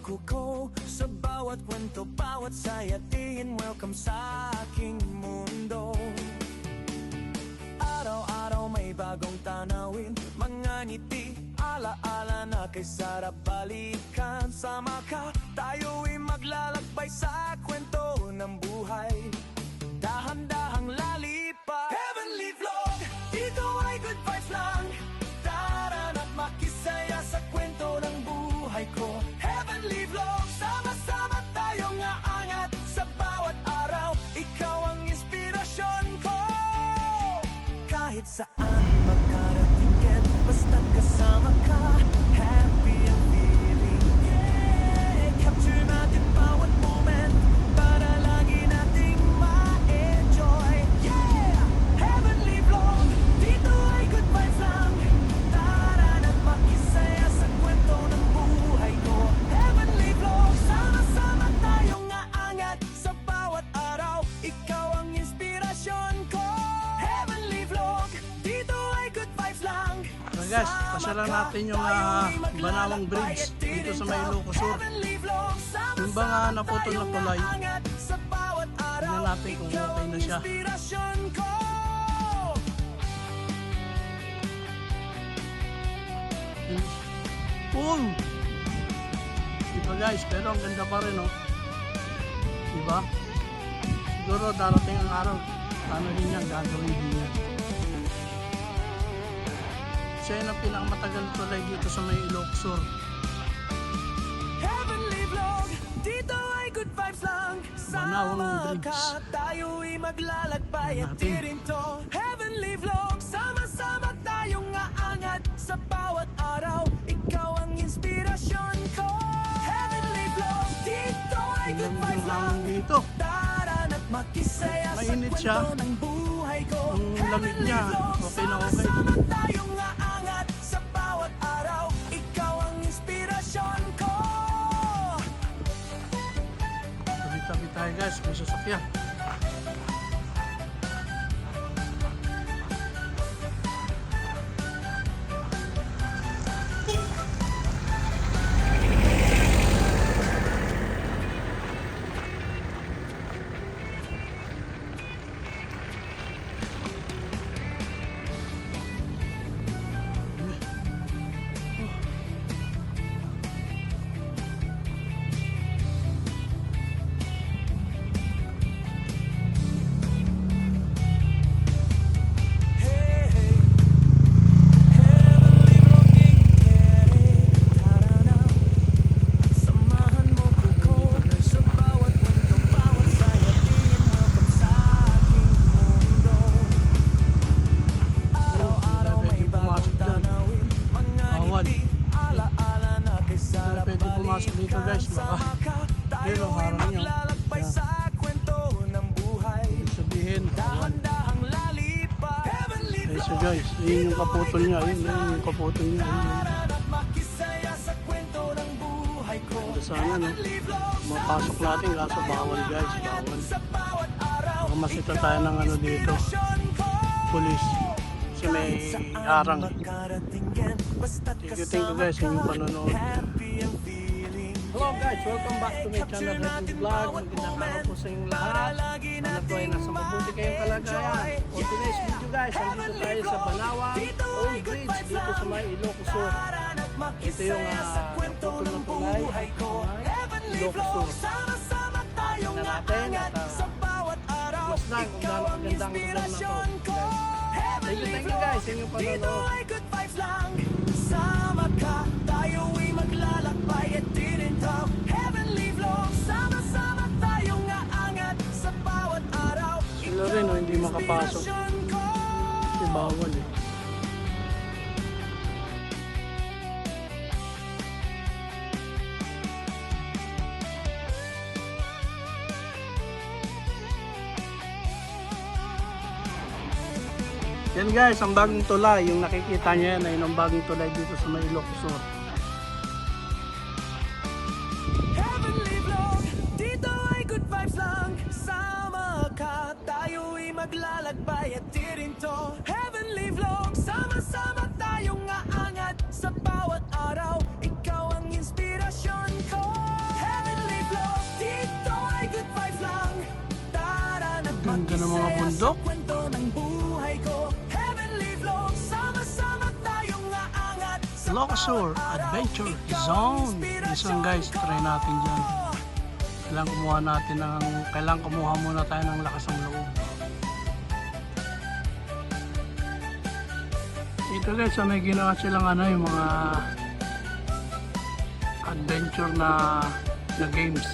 buko ko. Sa bawat kwento, bawat saya, tingin welcome sa aking mundo. Araw-araw may bagong tanawin, mga ngiti, ala-ala na kay sarap balikan. Sama ka, tayo'y maglalakbay sa kwento ng buhay. Dahan-dahang lalipat, Heavenly Vlog, dito ay good vibes lang. Tara na't makisaya sa kwento ng buhay ko. Heavenly Vlog, sama-sama tayong aangat. Sa bawat araw, ikaw ang inspirasyon ko. Kahit saan magkarating ket, basta't kasama ka, happy ang feeling. Yeah, capture natin bawat moment para lagi nating ma-enjoy. Yeah, Heavenly Vlog, dito ay good vibes lang. Tara na't makisaya sa kwento ng buhay ko. Heavenly Vlog, sama-sama tayong aangat. Sa bawat araw, ikaw ang inspirasyon ko. Heavenly Vlog, dito ay good vibes lang. So guys, pasyalan natin yung Banawang Bridge dito sa may Ilocos Sur. Yung mga naputol na tulay, tignan natin kung okay na siya. Diba guys, pero ang ganda pa rin, oh. Diba? Siguro darating ang araw, ano rin yan, gagawin din yan. Siya yun ang pinakamatagal tulay dito sa may Ilocos Sur. Heavenly Vlog, dito ay good vibes lang. Banawang Bridge. Tayo'y maglalakbay at tirinto. Heavenly Vlog, sama-sama tayong aangat. Sa bawat araw, ikaw ang inspirasyon ko. Heavenly Vlog, dito ay good vibes lang. Dito. Tara na't makisaya sa Mainit siya. kwento ng buhay ko. Ang lamig niya, okay na okay. Sama-sama tayong aangat. Sa bawat araw, ikaw ang inspirasyon ko. Tabi-tabi tayo guys, may sasakyan. Pwede pumasok dito guys, baka yun ang harang nyo. Ibig sabihin, ay so guys, yun yung kaputol niya, yun yung kaputol niya. Ganda sana, no? Mapasok natin kaso bawal guys, bawal. Baka masita tayo ng ano dito, pulis. Kasi may harang. Thank you guys, yung panonood. Hello guys, welcome back to my channel, Heavenly Vlog. Magandang araw po sa inyong lahat. Sana po ay nasa mabuti kayong kalagayan. For today's video guys, andito tayo sa Banawang Bridge dito sa may Ilocos Sur. Ito yung naputol ng tulay, Ilocos Sur. Tignan natin at mas lang kung gano'ng magandang lugar na to. Thank you guys sa inyong panonood. Sama ka, tayo'y maglalakbay at tirintaw. Heavenly Vlog, sama-sama tayong aangat. Sa bawat araw, Sila rin hindi makapasok. Kasi bawal eh. Yan guys, ang bagong tulay, yung nakikita nyo yan ay ang bagong tulay dito sa may Ilocos Sur. Heavenly Vlog, dito ay good vibes lang. Sama ka, tayo'y maglalakbay at tirinto. Heavenly Vlog, sama-sama tayong aangat. Sa bawat araw, ikaw ang inspirasyon ko. Ganda ng mga bundok. Kwento ng buhay ko, heavenly vlog, sama-sama tayong aangat sa Locosur Adventure Zone. This one guys, try natin dyan. Kailangan kumuha muna tayo ng lakas ng loob. Ito guys, may ginawa silang yung mga adventure na games.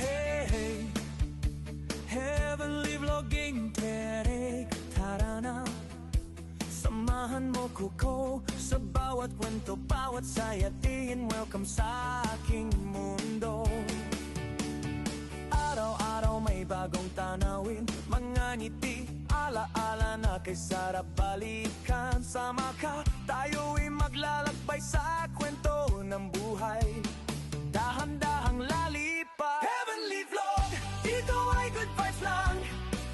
Hey, heavenly vlogging, Terek, tara na. Samahan mo ko sa bawat kwento, bawat sayatiin. Welcome sa aking mundo. Araw-araw may bagong tanawin, mga ngiti, ala-ala na kay sarap balikan. Sama ka, tayo'y maglalakbay sa kwento ng buhay. Dahan-dahang lalipad, heavenly vlog, dito ay good vibes lang.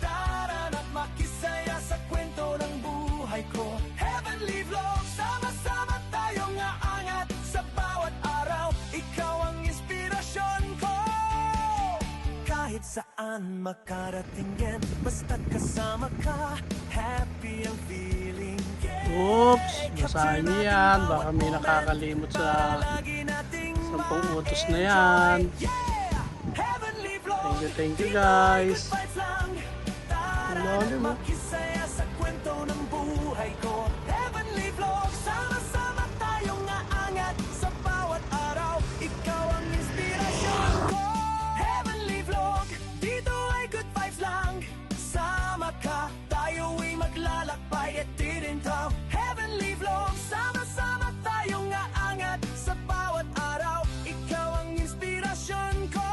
Tara na't makisaya sa kwento ng buhay ko. Heavenly vlog, sama-sama tayong aangat sa bawat araw. Ikaw ang inspirasyon ko. Kahit saan makarating yan, basta't kasama ka, happy ang feeling. Oops, basahin niyo yan. Baka may nakakalimot sa Lagi nating 10 utos na yan. Thank you guys. Ang lalim, ah. makisaya sa kwento ng buhay ko. Heavenly vlog, sama-sama tayong aangat sa bawat araw. Ikaw ang inspirasyon ko. Heavenly vlog, dito ay good vibes lang. Sama ka, tayo'y maglalakbay at titintaw. Heavenly vlog, sama-sama tayong aangat sa bawat araw. Ikaw ang inspirasyon ko.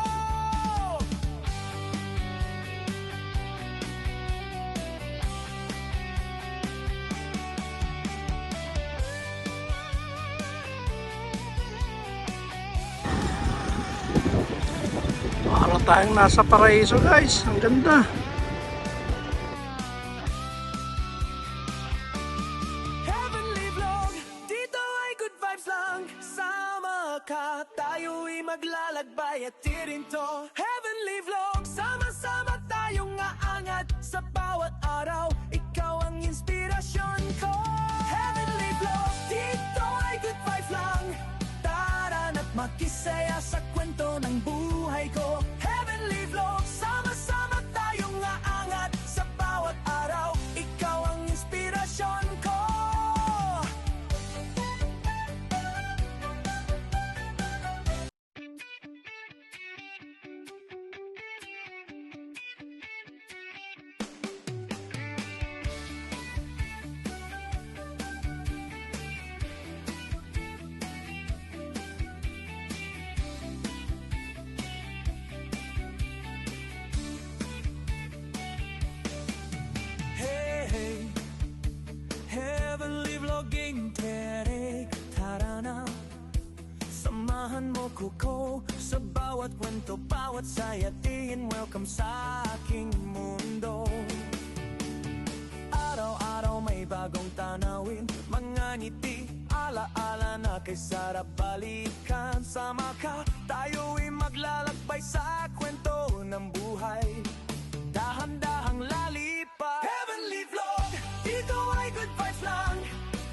Para tayong nasa paraiso guys. Ang ganda. Heavenly vlog, dito ay good vibes lang. Sama ka, tayo'y maglalakbay at tirinto. Heavenly vlog, sama-sama tayong aangat sa bawat araw. Ikaw ang inspirasyon ko. Heavenly vlog, dito ay good vibes lang. Tara na't makisaya sa kwento ng buhay ko. Heavenly vlog, sama-sama tayong aangat sa bawat araw. Ikaw ang inspirasyon ko. Hey, heavenly vlogging, Terek, tara na. Samahan mo ko sa bawat kwento, bawat sayatiin. Welcome sa aking mundo. Araw-araw may bagong tanawin, mga ngiti, ala-ala na kay sarap balikan. Sama ka, tayo'y maglalakbay sa kwento ng buhay. Dahan-dahang lalipad, heavenly vlog, dito ay good vibes lang.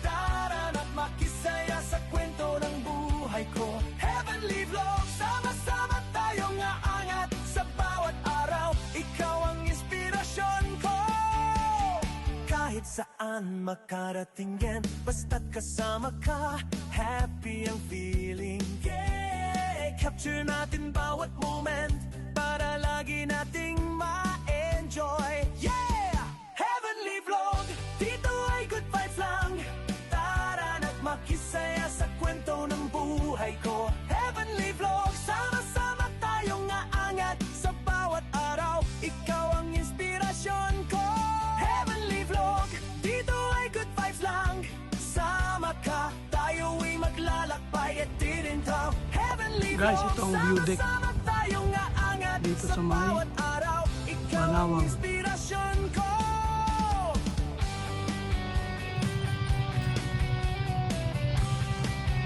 Tara na't makisaya sa kwento ng buhay ko. Heavenly vlog, sama-sama tayong aangat sa bawat araw. Ikaw ang inspirasyon ko. Kahit saan makarating yan, basta't kasama ka, happy ang feeling. Yeah, capture natin bawat moment para lagi nating ma-enjoy. Yeah, heavenly vlog, dito ay good vibes lang. Tara na't makisaya sa kwento ng buhay ko. Heavenly vlog, sama-sama tayong aangat sa bawat araw. Ikaw ang inspirasyon ko. Heavenly vlog, dito ay good vibes lang. Sama ka, tayo'y maglalakbay at titintaw. Guys, ito ang view deck dito sa may Malawang.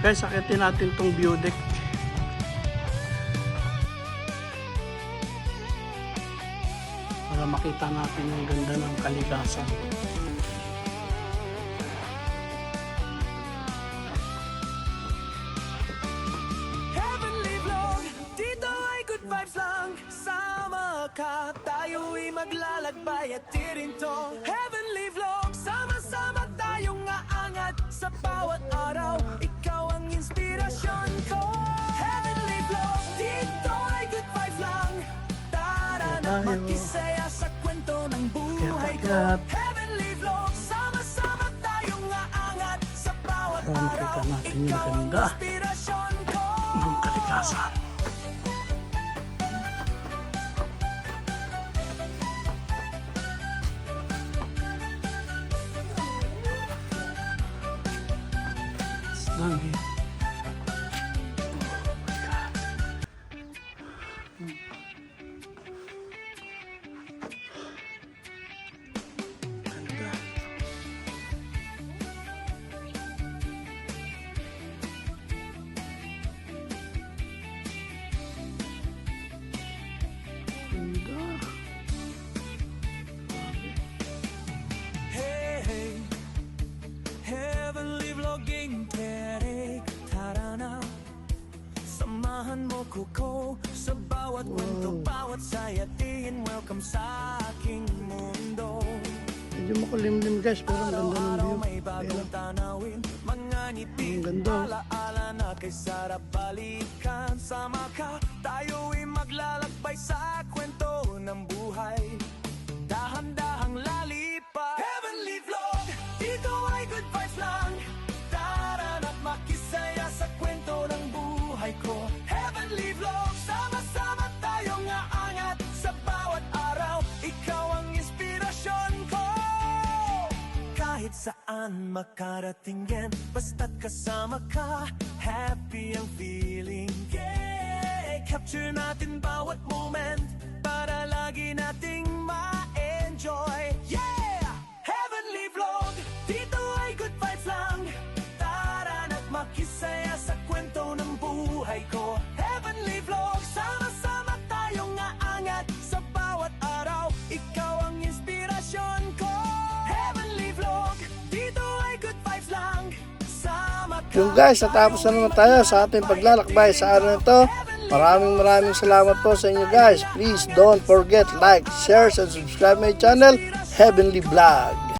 Guys, sakitin natin tong view deck. Para makita natin yung ganda ng kalikasan. Heavenly vlog, dito ay good vibes lang. Sama ka, tayo'y maglalakbay at tirinto. Heavenly vlog, sama-sama tayong aangat sa bawat araw. Ikaw ang inspirasyon ko. Heavenly vlog, dito ay good vibes lang. Tara na Tayo. makisaya sa kwento ng buhay ko. Kat-kat. Heavenly vlog, sama-sama tayong aangat sa bawat Para makita araw. natin yung Ikaw ang ganda inspirasyon ko. ng kalikasan. Dami. Ganda. Ganda. Hey, hey, heavenly vlogging, tere, tara na. Samahan mo ko sa bawat kwento, bawat sayatiin. Welcome sa aking mundo. Medyo makulimlim guys, pero ang ganda ng Araw-araw view. may bagong tanawin, mga ngiti, Ang ganda. alaala na kay sarap balikan. Sama ka, tayo'y maglalakbay sa kwento ng buhay. Dahan-dahang lalipat. Heavenly vlog, dito ay good vibes lang. Tara na't makisaya sa kwento ng buhay ko. Heavenly vlog, sama-sama tayong aangat sa bawat araw. Ikaw ang inspirasyon ko. Kahit saan makarating yan, basta't kasama ka, happy ang feeling. Yeah, capture natin bawat moment para lagi nating ma-enjoy. Yeah, heavenly vlog, dito ay good vibes lang. Tara na't makisaya sa kwento ng buhay ko. Heavenly vlog, sama-sama tayong aangat sa bawat araw. Ikaw ang inspirasyon ko. Heavenly vlog, dito ay good vibes lang. Sama ka. Yung guys, natapos na naman tayo sa ating paglalakbay sa araw na ito. Maraming salamat po sa inyo guys. Please don't forget like, share, and subscribe my channel, Heavenly Vlog.